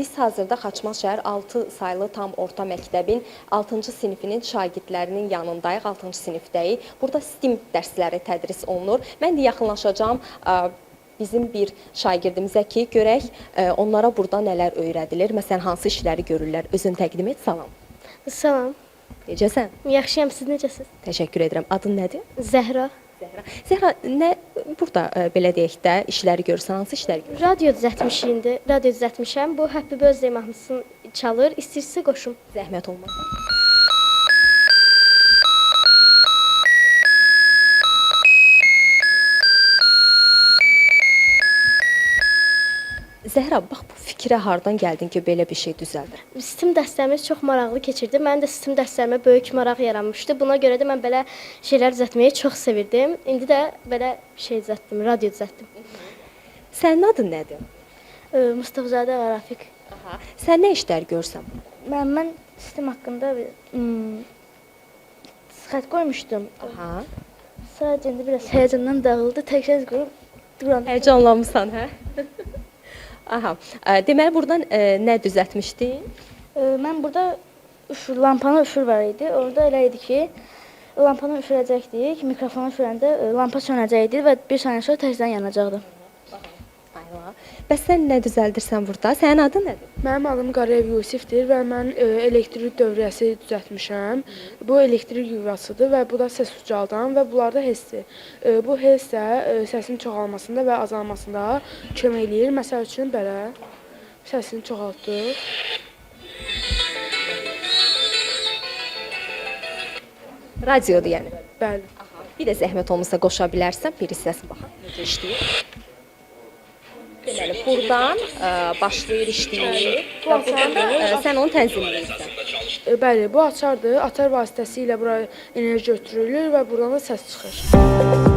Biz hazırda Xaçmaz şəhər 6 saylı tam orta məktəbin 6-cı sinifinin şagirdlərinin yanındayıq, 6-cı sinifdəyik. Burada STEM dərsləri tədris olunur. Mən də yaxınlaşacağam bizim bir şagirdimizə ki, görək onlara burada nələr öyrədilir, məsələn, hansı işləri görürlər. Özünü təqdim et, salam. Salam. Necəsən? Yaxşıyam, siz necəsiz? Təşəkkür edirəm. Adın nədir? Zəhra. Zəhra, nə burada belə deyək də işləri görürsən, hansı işləri görürsən? Radio düzəltmişiyindi. Radio düzəltmişəm. Bu Happy Birthday mahnısını çalır. İstəyirsə qoşum. Zəhmət olmaz. Zəhra, bax bu fikrə hardan gəldin ki, belə bir şey düzəldir? STEM dərslərimiz çox maraqlı keçirdi. Mənim də STEM dərslərimə böyük maraq yaranmışdı. Buna görə də mən belə şeylər düzəltməyi çox sevirdim. İndi də belə şey düzəltdim, radio düzəltdim. Sənin adın nədir? Mustafazadə Rafiq. Aha. Sən nə işlər görsən? Mən STEM haqqında xətt qoymuşdum. Aha. Sadəcə indi biraz həyəcandan dağıldı. Təkrar qurub duran. Həyecanlanmısan, hə? Aha. Deməli buradan nə düzəltmişdin? Mən burada lampanın üfür var idi. Orada elə idi ki, lampanı üfürəcəkdik. Mikrofonu üfürəndə lampa sönəcəkdi və bir saniyə sonra tezdən yanacaqdı. Ayla. Bəs sən nə düzəldirsən burada? Sənin adın nədir? Mənim adım Qarayev Yusifdir və mən elektrik dövrəsi düzəltmişəm. Bu elektrik yuvasıdır və bu da səs ucaldan və bunlarda hissdir. Bu hiss də səsin çoxalmasında və azalmasında kömək eləyir. Məsəl üçün belə səsini çoxaltdıq. Radiodur yəni. Bəli. Bir də zəhmət olmasa qoşa bilərsən, bir hissəsi baxaq necə işləyir. Deməli, buradan başlayır işləyir və buradan da sən onu tənzimləyirsən. Bəli, bu açardır. Açar vasitəsilə bura enerji ötürülür və buradan da səs çıxır.